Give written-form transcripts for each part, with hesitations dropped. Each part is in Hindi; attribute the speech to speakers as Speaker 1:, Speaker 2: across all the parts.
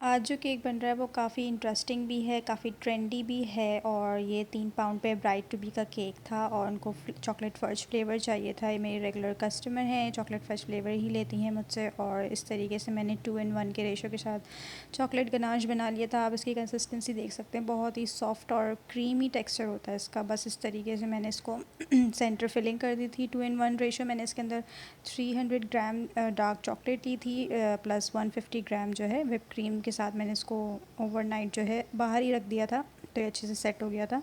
Speaker 1: आज जो केक बन रहा है वो काफ़ी इंटरेस्टिंग भी है, काफ़ी ट्रेंडी भी है। और ये 3 पाउंड पे ब्राइड टू बी का केक था और उनको चॉकलेट फर्स्ट फ्लेवर चाहिए था। ये मेरी रेगुलर कस्टमर हैं, चॉकलेट फर्स्ट फ्लेवर ही लेती हैं मुझसे। और इस तरीके से मैंने 2 in 1 के रेशो के साथ चॉकलेट गनाश बना लिया था। आप इसकी कंसिस्टेंसी देख सकते हैं, बहुत ही सॉफ्ट और क्रीमी टेक्सचर होता है इसका। बस इस तरीके से मैंने इसको सेंटर फिलिंग कर दी थी। 2 in 1 रेशो मैंने इसके अंदर 300 ग्राम डार्क चॉकलेट ली थी, प्लस 150 ग्राम जो है whipped क्रीम के साथ मैंने इसको ओवरनाइट जो है बाहर ही रख दिया था, तो ये अच्छे से सेट हो गया था।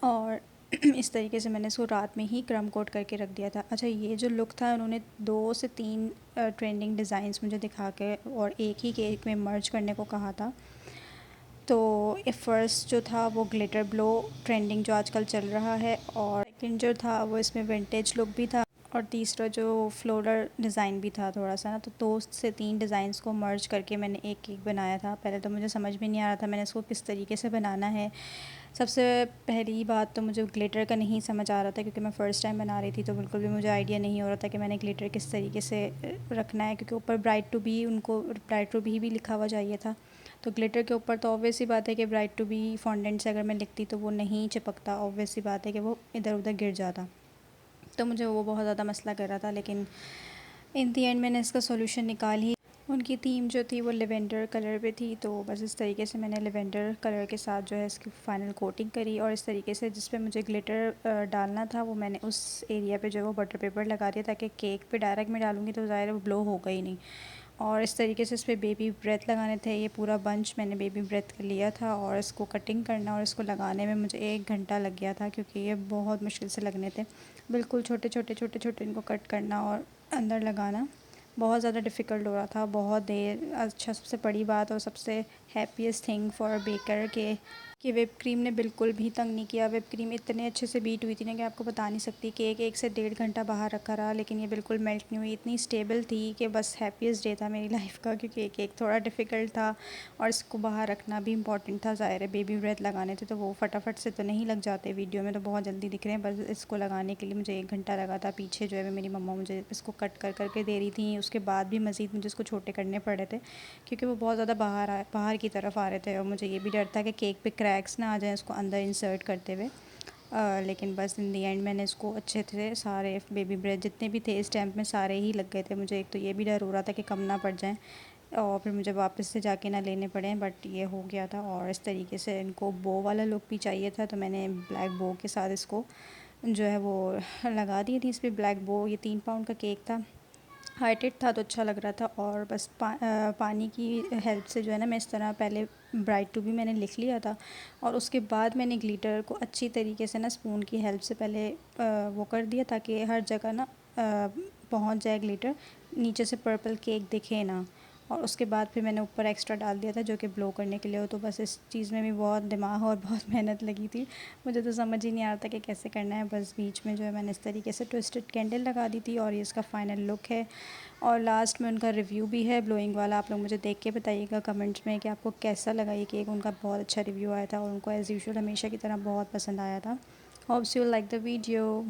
Speaker 1: और इस तरीके से मैंने इसको रात में ही क्रम कोट करके रख दिया था। अच्छा, ये जो लुक था उन्होंने 2 से 3 ट्रेंडिंग डिज़ाइंस मुझे दिखा के और एक ही केक में मर्ज करने को कहा था। तो फर्स्ट जो था वो ग्लिटर ब्लो ट्रेंडिंग जो आजकल चल रहा है, और सेकंड जो था वो इसमें विंटेज लुक भी था, और तीसरा जो फ्लोरल डिज़ाइन भी था थोड़ा सा ना। तो 2 से 3 डिज़ाइंस को मर्ज करके मैंने एक केक बनाया था। पहले तो मुझे समझ में नहीं आ रहा था मैंने इसको किस तरीके से बनाना है। सबसे पहली बात तो मुझे ग्लिटर का नहीं समझ आ रहा था, क्योंकि मैं फ़र्स्ट टाइम बना रही थी, तो बिल्कुल भी मुझे आइडिया नहीं हो रहा था कि मैंने ग्लिटर किस तरीके से रखना है, क्योंकि ऊपर ब्राइड टू बी उनको ब्राइड टू बी भी लिखा हुआ चाहिए था। तो ग्लिटर के ऊपर तो ऑब्वियस सी बात है कि ब्राइड टू बी फॉन्डेंट से अगर मैं लिखती तो वो नहीं चिपकता, ऑब्वियस सी बात है कि वो इधर उधर गिर जाता। तो मुझे वो बहुत ज़्यादा मसला कर रहा था, लेकिन इन दी एंड मैंने इसका सोल्यूशन निकाल ही। उनकी थीम जो थी वो लेवेंडर कलर पे थी, तो बस इस तरीके से मैंने लेवेंडर कलर के साथ जो है इसकी फ़ाइनल कोटिंग करी। और इस तरीके से जिस पे मुझे ग्लिटर डालना था वो मैंने उस एरिया पे जो है वो बटर पेपर लगा दिया, ताकि केक पे डायरेक्ट में डालूँगी तो ज़ाहिर है वो ब्लो होगा ही नहीं। और इस तरीके से इस पर बेबी ब्रेथ लगाने थे। ये पूरा बंच मैंने बेबी ब्रेथ लिया था, और इसको कटिंग करना और इसको लगाने में मुझे 1 घंटा लग गया था, क्योंकि ये बहुत मुश्किल से लगने थे। बिल्कुल छोटे छोटे छोटे छोटे इनको कट करना और अंदर लगाना बहुत ज़्यादा डिफ़िकल्ट हो रहा था, बहुत देर। अच्छा, सबसे बड़ी बात और सबसे हैप्पीएस्ट थिंग फॉर बेकर के कि व्हिप क्रीम ने बिल्कुल भी तंग नहीं किया। व्हिप क्रीम इतने अच्छे से बीट हुई थी ना कि आपको बता नहीं सकती। केक 1 से 1.5 घंटा बाहर रखा रहा, लेकिन ये बिल्कुल मेल्ट नहीं हुई, इतनी स्टेबल थी कि बस हैप्पीएस्ट डे था मेरी लाइफ का, क्योंकि केक थोड़ा डिफ़िकल्ट था और इसको बाहर रखना भी इम्पॉर्टेंट था। ज़ाहिर है बेबी ब्रेथ लगाने थे तो वो फटाफट से तो नहीं लग जाते, वीडियो में तो बहुत जल्दी दिख रहे हैं, बस इसको लगाने के लिए मुझे 1 घंटा लगा था। पीछे जो है मेरी मम्मा मुझे इसको कट कर करके दे रही थी, उसके बाद भी मज़ीद मुझे इसको छोटे करने पड़े थे, क्योंकि वो बहुत ज़्यादा बाहर की तरफ आ रहे थे। और मुझे ये भी डर था कि केक पे क्रैक्स ना आ जाएँ उसको अंदर इंसर्ट करते हुए। लेकिन बस इन दी एंड मैंने इसको अच्छे से सारे बेबी ब्रेथ जितने भी थे इस टाइम में सारे ही लग गए थे। मुझे एक तो ये भी डर हो रहा था कि कम ना पड़ जाएँ और फिर मुझे वापस से जाके ना लेने पड़े, बट ये हो गया था। और इस तरीके से इनको बो वाला लुक भी चाहिए था, तो मैंने ब्लैक बो के साथ इसको जो है वो लगा दी थी इस पर ब्लैक बो। ये 3 पाउंड का केक था, हाइटेड था तो अच्छा लग रहा था। और बस पानी की हेल्प से जो है ना मैं इस तरह पहले ब्राइड टू भी मैंने लिख लिया था, और उसके बाद मैंने ग्लिटर को अच्छी तरीके से ना स्पून की हेल्प से पहले वो कर दिया, ताकि हर जगह ना पहुंच जाए ग्लिटर, नीचे से पर्पल केक दिखे ना। और उसके बाद फिर मैंने ऊपर एक्स्ट्रा डाल दिया था जो कि ब्लो करने के लिए हो। तो बस इस चीज़ में भी बहुत दिमाग और बहुत मेहनत लगी थी, मुझे तो समझ ही नहीं आ रहा था कि कैसे करना है। बस बीच में जो है मैंने इस तरीके से ट्विस्टेड कैंडल लगा दी थी, और ये इसका फ़ाइनल लुक है। और लास्ट में उनका रिव्यू भी है ब्लोइंग वाला, आप लोग मुझे देख के बताइएगा कमेंट्स में कि आपको कैसा लगा ये केक। उनका बहुत अच्छा रिव्यू आया था और उनको एज़ यूजुअल हमेशा की तरह बहुत पसंद आया था। Hopes you like the video.